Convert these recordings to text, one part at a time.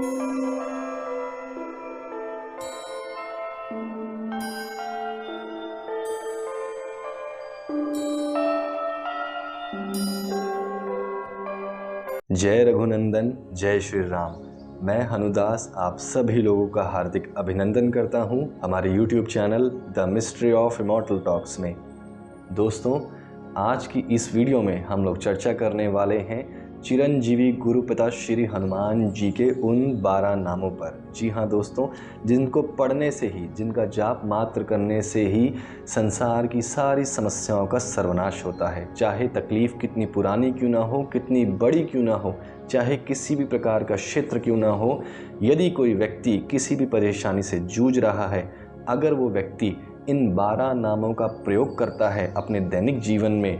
जय रघुनंदन, जय श्री राम। मैं हनुदास आप सभी लोगों का हार्दिक अभिनंदन करता हूं हमारे YouTube channel the mystery of immortal talks में। दोस्तों, आज की इस वीडियो में हम लोग चर्चा करने वाले हैं चिरंजीवी गुरुपिता श्री हनुमान जी के उन 12 नामों पर। जी हाँ दोस्तों, जिनको पढ़ने से ही, जिनका जाप मात्र करने से ही संसार की सारी समस्याओं का सर्वनाश होता है। चाहे तकलीफ़ कितनी पुरानी क्यों ना हो, कितनी बड़ी क्यों ना हो, चाहे किसी भी प्रकार का क्षेत्र क्यों ना हो, यदि कोई व्यक्ति किसी भी परेशानी से जूझ रहा है, अगर वो व्यक्ति इन 12 नामों का प्रयोग करता है अपने दैनिक जीवन में,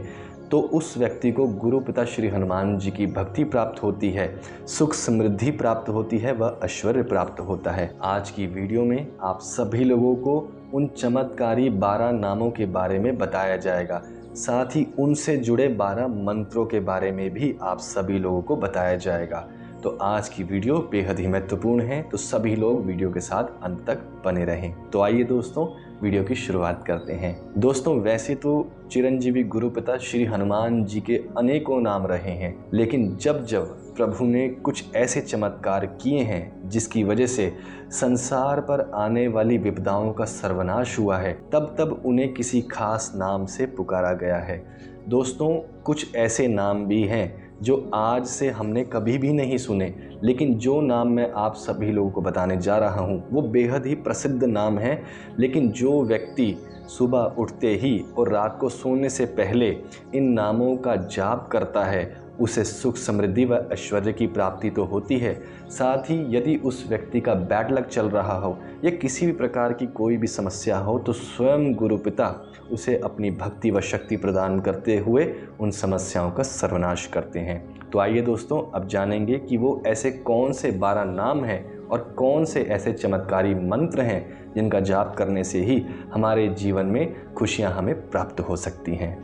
तो उस व्यक्ति को गुरुपिता श्री हनुमान जी की भक्ति प्राप्त होती है, सुख समृद्धि प्राप्त होती है, वह ऐश्वर्य प्राप्त होता है। आज की वीडियो में आप सभी लोगों को उन चमत्कारी 12 नामों के बारे में बताया जाएगा, साथ ही उनसे जुड़े 12 मंत्रों के बारे में भी आप सभी लोगों को बताया जाएगा। तो आज की वीडियो बेहद ही महत्वपूर्ण है, तो सभी लोग वीडियो के साथ अंत तक बने रहें। तो आइए दोस्तों, वीडियो की शुरुआत करते हैं। दोस्तों, वैसे तो चिरंजीवी गुरुपिता श्री हनुमान जी के अनेकों नाम रहे हैं, लेकिन जब जब प्रभु ने कुछ ऐसे चमत्कार किए हैं जिसकी वजह से संसार पर आने वाली विपदाओं का सर्वनाश हुआ है, तब तब उन्हें किसी खास नाम से पुकारा गया है। दोस्तों, कुछ ऐसे नाम भी हैं जो आज से हमने कभी भी नहीं सुने, लेकिन जो नाम मैं आप सभी लोगों को बताने जा रहा हूँ वो बेहद ही प्रसिद्ध नाम है। लेकिन जो व्यक्ति सुबह उठते ही और रात को सोने से पहले इन नामों का जाप करता है, उसे सुख समृद्धि व ऐश्वर्य की प्राप्ति तो होती है, साथ ही यदि उस व्यक्ति का बैड लक चल रहा हो या किसी भी प्रकार की कोई भी समस्या हो, तो स्वयं गुरुपिता उसे अपनी भक्ति व शक्ति प्रदान करते हुए उन समस्याओं का सर्वनाश करते हैं। तो आइए दोस्तों, अब जानेंगे कि वो ऐसे कौन से 12 नाम हैं और कौन से ऐसे चमत्कारी मंत्र हैं जिनका जाप करने से ही हमारे जीवन में खुशियां हमें प्राप्त हो सकती हैं।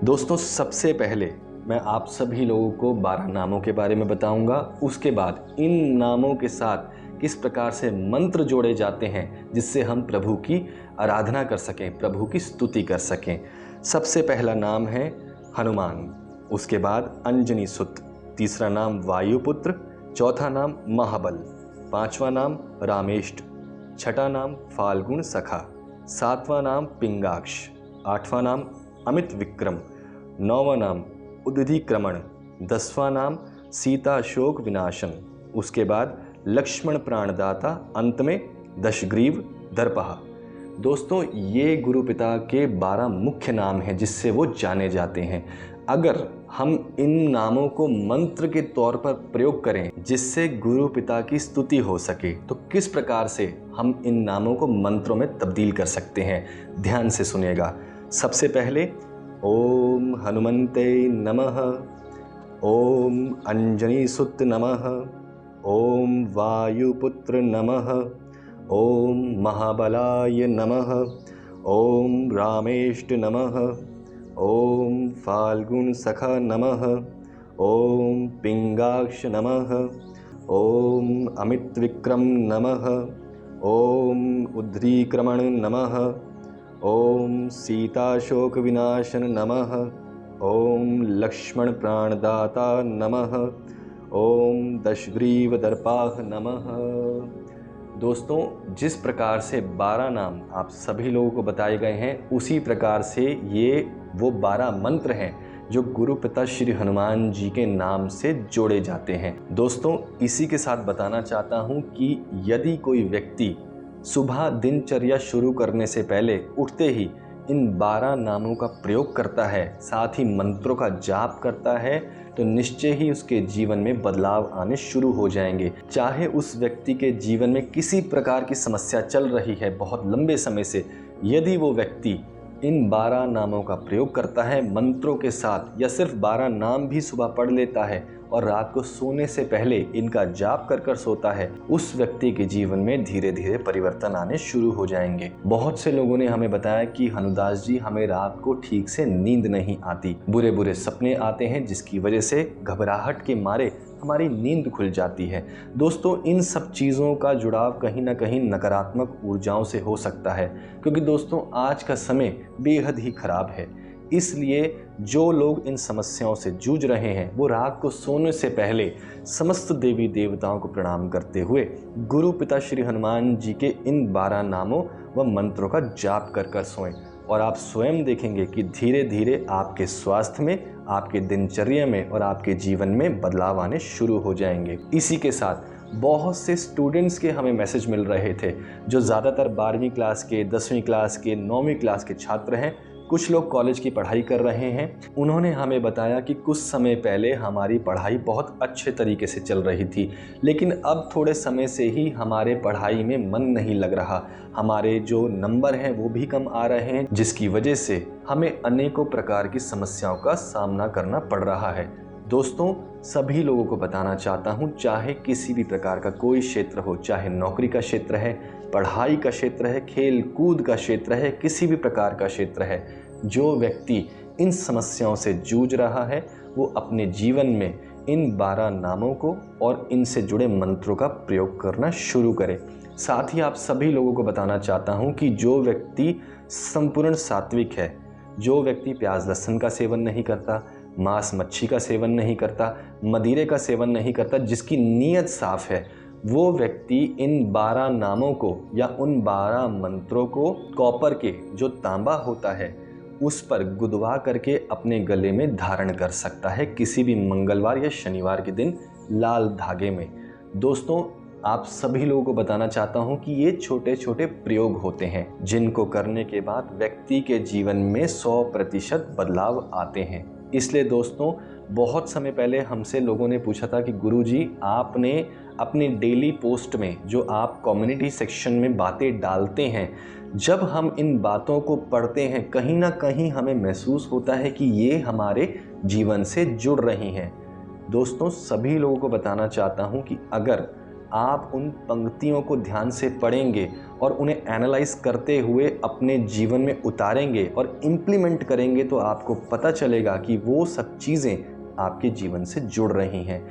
दोस्तों, सबसे पहले मैं आप सभी लोगों को 12 नामों के बारे में बताऊंगा। उसके बाद इन नामों के साथ किस प्रकार से मंत्र जोड़े जाते हैं जिससे हम प्रभु की आराधना कर सकें, प्रभु की स्तुति कर सकें। सबसे पहला नाम है हनुमान, उसके बाद अंजनी सुत, तीसरा नाम वायुपुत्र, चौथा नाम महाबल, पांचवा नाम रामेष्ट, छठा नाम फाल्गुन सखा, सातवां नाम पिंगाक्ष, आठवां नाम अमित विक्रम, नौवां नाम उद्धीक्रमण, 10वां नाम सीता शोक विनाशन, उसके बाद लक्ष्मण प्राणदाता, अंत में दशग्रीव दर्पहा। दोस्तों, ये गुरुपिता के 12 मुख्य नाम हैं जिससे वो जाने जाते हैं। अगर हम इन नामों को मंत्र के तौर पर प्रयोग करें जिससे गुरुपिता की स्तुति हो सके, तो किस प्रकार से हम इन नामों को मंत्रों में तब्दील कर सकते हैं, ध्यान से सुनिएगा। सबसे पहले ओम हनुमते नमः, ओम अंजनी सुत नमः, ओम वायुपुत्र नमः, ओम महाबलाय नमः, ओम रामेष्ट नमः, ओम फाल्गुन सखा नमः, ओम पिंगाक्ष नमः, ओम अमित विक्रम नमः, ओम उद्धीक्रमण नमः, ओम सीता शोक विनाशन नमः, ओम लक्ष्मण प्राणदाता नमः, ओम दशग्रीव दर्पाह नमः। दोस्तों, जिस प्रकार से 12 नाम आप सभी लोगों को बताए गए हैं, उसी प्रकार से ये वो 12 मंत्र हैं जो गुरुपिता श्री हनुमान जी के नाम से जोड़े जाते हैं। दोस्तों, इसी के साथ बताना चाहता हूँ कि यदि कोई व्यक्ति सुबह दिनचर्या शुरू करने से पहले उठते ही इन 12 नामों का प्रयोग करता है, साथ ही मंत्रों का जाप करता है, तो निश्चय ही उसके जीवन में बदलाव आने शुरू हो जाएंगे। चाहे उस व्यक्ति के जीवन में किसी प्रकार की समस्या चल रही है बहुत लंबे समय से, यदि वो व्यक्ति इन 12 नामों का प्रयोग करता है मंत्रों के साथ, या सिर्फ 12 नाम भी सुबह पढ़ लेता है और रात को सोने से पहले इनका जाप कर कर सोता है, उस व्यक्ति के जीवन में धीरे धीरे परिवर्तन आने शुरू हो जाएंगे। बहुत से लोगों ने हमें बताया कि हनुदास जी, हमें रात को ठीक से नींद नहीं आती, बुरे बुरे सपने आते हैं, जिसकी वजह से घबराहट के मारे हमारी नींद खुल जाती है। दोस्तों, इन सब चीज़ों का जुड़ाव कहीं ना कहीं नकारात्मक ऊर्जाओं से हो सकता है, क्योंकि दोस्तों आज का समय बेहद ही खराब है। इसलिए जो लोग इन समस्याओं से जूझ रहे हैं वो रात को सोने से पहले समस्त देवी देवताओं को प्रणाम करते हुए गुरु पिता श्री हनुमान जी के इन 12 नामों व मंत्रों का जाप कर कर सोएं, और आप स्वयं देखेंगे कि धीरे धीरे आपके स्वास्थ्य में, आपके दिनचर्या में और आपके जीवन में बदलाव आने शुरू हो जाएंगे। इसी के साथ बहुत से स्टूडेंट्स के हमें मैसेज मिल रहे थे, जो ज़्यादातर 12वीं क्लास के, 10वीं क्लास के, 9वीं क्लास के छात्र हैं। कुछ लोग कॉलेज की पढ़ाई कर रहे हैं। उन्होंने हमें बताया कि कुछ समय पहले हमारी पढ़ाई बहुत अच्छे तरीके से चल रही थी, लेकिन अब थोड़े समय से ही हमारे पढ़ाई में मन नहीं लग रहा, हमारे जो नंबर हैं वो भी कम आ रहे हैं, जिसकी वजह से हमें अनेकों प्रकार की समस्याओं का सामना करना पड़ रहा है। दोस्तों, सभी लोगों को बताना चाहता हूँ, चाहे किसी भी प्रकार का कोई क्षेत्र हो, चाहे नौकरी का क्षेत्र है, पढ़ाई का क्षेत्र है, खेल कूद का क्षेत्र है, किसी भी प्रकार का क्षेत्र है, जो व्यक्ति इन समस्याओं से जूझ रहा है वो अपने जीवन में इन 12 नामों को और इनसे जुड़े मंत्रों का प्रयोग करना शुरू करे। साथ ही आप सभी लोगों को बताना चाहता हूँ कि जो व्यक्ति संपूर्ण सात्विक है, जो व्यक्ति प्याज लहसुन का सेवन नहीं करता, मांस मच्छी का सेवन नहीं करता, मदिरे का सेवन नहीं करता, जिसकी नीयत साफ है, वो व्यक्ति इन 12 नामों को या उन 12 मंत्रों को कॉपर के जो तांबा होता है उस पर गुदवा करके अपने गले में धारण कर सकता है, किसी भी मंगलवार या शनिवार के दिन लाल धागे में। दोस्तों, आप सभी लोगों को बताना चाहता हूं कि ये छोटे छोटे प्रयोग होते हैं, जिनको करने के बाद व्यक्ति के जीवन में 100% बदलाव आते हैं। इसलिए दोस्तों, बहुत समय पहले हमसे लोगों ने पूछा था कि गुरुजी, आपने अपने डेली पोस्ट में जो आप कम्युनिटी सेक्शन में बातें डालते हैं, जब हम इन बातों को पढ़ते हैं कहीं ना कहीं हमें महसूस होता है कि ये हमारे जीवन से जुड़ रही हैं। दोस्तों, सभी लोगों को बताना चाहता हूँ कि अगर आप उन पंक्तियों को ध्यान से पढ़ेंगे और उन्हें एनालाइज करते हुए अपने जीवन में उतारेंगे और इम्प्लीमेंट करेंगे, तो आपको पता चलेगा कि वो सब चीज़ें आपके जीवन से जुड़ रही हैं।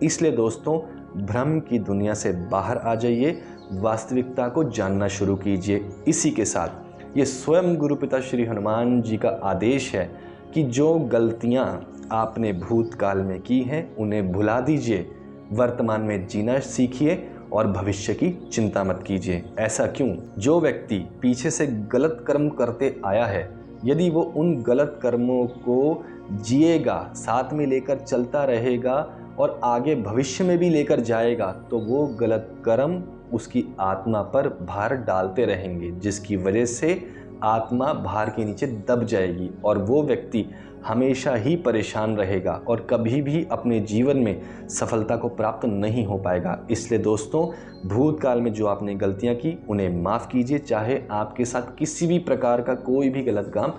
इसलिए दोस्तों, भ्रम की दुनिया से बाहर आ जाइए, वास्तविकता को जानना शुरू कीजिए। इसी के साथ ये स्वयं गुरु पिता श्री हनुमान जी का आदेश है कि जो गलतियां आपने भूतकाल में की हैं उन्हें भुला दीजिए, वर्तमान में जीना सीखिए और भविष्य की चिंता मत कीजिए। ऐसा क्यों? जो व्यक्ति पीछे से गलत कर्म करते आया है, यदि वो उन गलत कर्मों को जिएगा, साथ में लेकर चलता रहेगा और आगे भविष्य में भी लेकर जाएगा, तो वो गलत कर्म उसकी आत्मा पर भार डालते रहेंगे, जिसकी वजह से आत्मा भार के नीचे दब जाएगी और वो व्यक्ति हमेशा ही परेशान रहेगा और कभी भी अपने जीवन में सफलता को प्राप्त नहीं हो पाएगा। इसलिए दोस्तों, भूतकाल में जो आपने गलतियां की उन्हें माफ़ कीजिए, चाहे आपके साथ किसी भी प्रकार का कोई भी गलत काम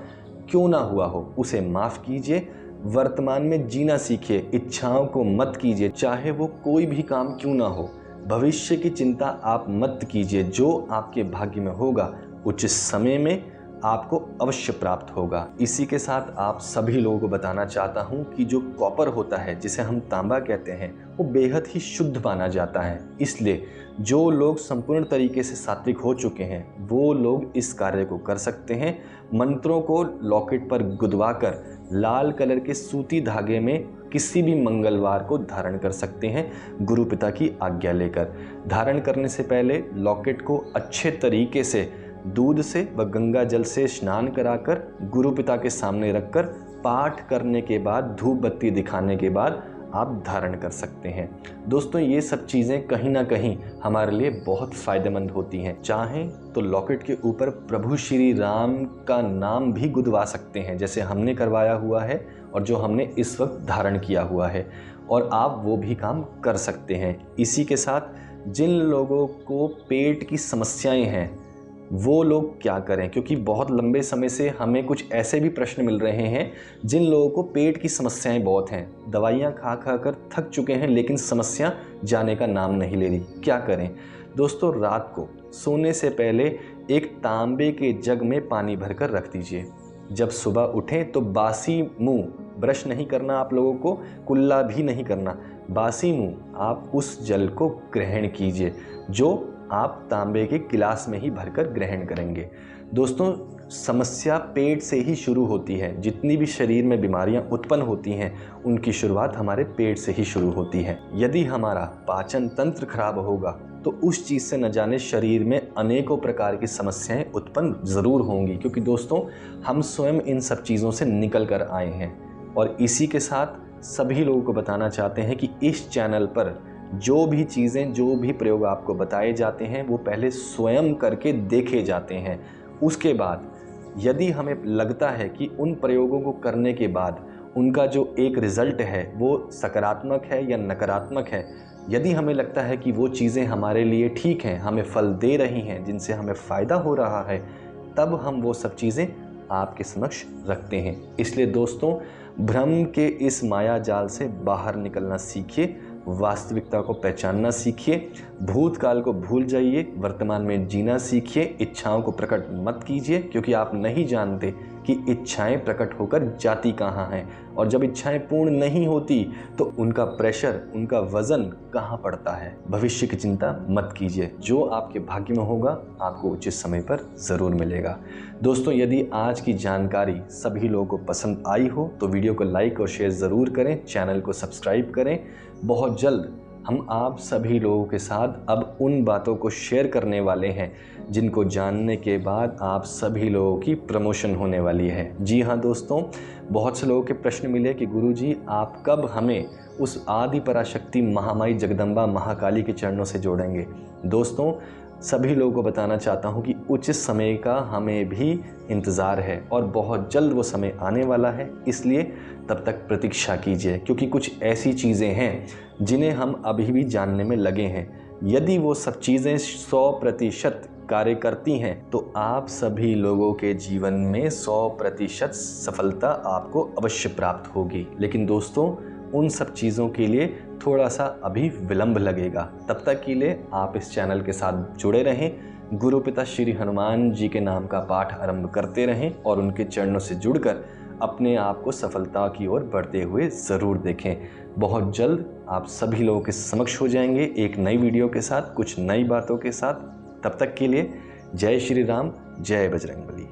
क्यों ना हुआ हो, उसे माफ़ कीजिए। वर्तमान में जीना सीखिए, इच्छाओं को मत कीजिए, चाहे वो कोई भी काम क्यों ना हो। भविष्य की चिंता आप मत कीजिए, जो आपके भाग्य में होगा उचित समय में आपको अवश्य प्राप्त होगा। इसी के साथ आप सभी लोगों को बताना चाहता हूँ कि जो कॉपर होता है, जिसे हम तांबा कहते हैं, वो बेहद ही शुद्ध माना जाता है। इसलिए जो लोग संपूर्ण तरीके से सात्विक हो चुके हैं वो लोग इस कार्य को कर सकते हैं। मंत्रों को लॉकेट पर गुदवा कर लाल कलर के सूती धागे में किसी भी मंगलवार को धारण कर सकते हैं, गुरु पिता की आज्ञा लेकर। धारण करने से पहले लॉकेट को अच्छे तरीके से दूध से व गंगा जल से स्नान कराकर गुरु पिता के सामने रखकर पाठ करने के बाद, धूप बत्ती दिखाने के बाद आप धारण कर सकते हैं। दोस्तों, ये सब चीज़ें कहीं ना कहीं हमारे लिए बहुत फ़ायदेमंद होती हैं। चाहें तो लॉकेट के ऊपर प्रभु श्री राम का नाम भी गुदवा सकते हैं, जैसे हमने करवाया हुआ है और जो हमने इस वक्त धारण किया हुआ है, और आप वो भी काम कर सकते हैं। इसी के साथ जिन लोगों को पेट की समस्याएं हैं, वो लोग क्या करें, क्योंकि बहुत लंबे समय से हमें कुछ ऐसे भी प्रश्न मिल रहे हैं जिन लोगों को पेट की समस्याएं बहुत हैं, दवाइयाँ खा खा कर थक चुके हैं लेकिन समस्या जाने का नाम नहीं ले रही। क्या करें दोस्तों? रात को सोने से पहले एक तांबे के जग में पानी भरकर रख दीजिए। जब सुबह उठें तो बासी मुंह, ब्रश नहीं करना आप लोगों को, कुल्ला भी नहीं करना, बासी मुंह आप उस जल को ग्रहण कीजिए जो आप तांबे के गिलास में ही भरकर ग्रहण करेंगे। दोस्तों, समस्या पेट से ही शुरू होती है। जितनी भी शरीर में बीमारियां उत्पन्न होती हैं उनकी शुरुआत हमारे पेट से ही शुरू होती है। यदि हमारा पाचन तंत्र खराब होगा तो उस चीज़ से न जाने शरीर में अनेकों प्रकार की समस्याएं उत्पन्न ज़रूर होंगी, क्योंकि दोस्तों हम स्वयं इन सब चीज़ों से निकल कर आए हैं। और इसी के साथ सभी लोगों को बताना चाहते हैं कि इस चैनल पर जो भी चीज़ें, जो भी प्रयोग आपको बताए जाते हैं वो पहले स्वयं करके देखे जाते हैं। उसके बाद यदि हमें लगता है कि उन प्रयोगों को करने के बाद उनका जो एक रिज़ल्ट है वो सकारात्मक है या नकारात्मक है, यदि हमें लगता है कि वो चीज़ें हमारे लिए ठीक हैं, हमें फल दे रही हैं, जिनसे हमें फ़ायदा हो रहा है, तब हम वो सब चीज़ें आपके समक्ष रखते हैं। इसलिए दोस्तों, भ्रम के इस माया जाल से बाहर निकलना सीखिए, वास्तविकता को पहचानना सीखिए, भूतकाल को भूल जाइए, वर्तमान में जीना सीखिए, इच्छाओं को प्रकट मत कीजिए, क्योंकि आप नहीं जानते कि इच्छाएं प्रकट होकर जाती कहाँ हैं, और जब इच्छाएं पूर्ण नहीं होती तो उनका प्रेशर, उनका वजन कहाँ पड़ता है। भविष्य की चिंता मत कीजिए, जो आपके भाग्य में होगा आपको उचित समय पर ज़रूर मिलेगा। दोस्तों, यदि आज की जानकारी सभी लोगों को पसंद आई हो तो वीडियो को लाइक और शेयर ज़रूर करें, चैनल को सब्सक्राइब करें। बहुत जल्द हम आप सभी लोगों के साथ अब उन बातों को शेयर करने वाले हैं जिनको जानने के बाद आप सभी लोगों की प्रमोशन होने वाली है। जी हाँ दोस्तों, बहुत से लोगों के प्रश्न मिले कि गुरुजी आप कब हमें उस आदि पराशक्ति महामाई जगदम्बा महाकाली के चरणों से जोड़ेंगे। दोस्तों, सभी लोगों को बताना चाहता हूँ कि उचित समय का हमें भी इंतज़ार है और बहुत जल्द वो समय आने वाला है, इसलिए तब तक प्रतीक्षा कीजिए, क्योंकि कुछ ऐसी चीज़ें हैं जिन्हें हम अभी भी जानने में लगे हैं। यदि वो सब चीज़ें 100% कार्य करती हैं तो आप सभी लोगों के जीवन में 100% सफलता आपको अवश्य प्राप्त होगी। लेकिन दोस्तों, उन सब चीज़ों के लिए थोड़ा सा अभी विलंब लगेगा। तब तक के लिए आप इस चैनल के साथ जुड़े रहें, गुरु पिता श्री हनुमान जी के नाम का पाठ आरंभ करते रहें और उनके चरणों से जुड़कर अपने आप को सफलता की ओर बढ़ते हुए ज़रूर देखें। बहुत जल्द आप सभी लोगों के समक्ष हो जाएंगे एक नई वीडियो के साथ, कुछ नई बातों के साथ। तब तक के लिए जय श्री राम, जय बजरंगबली।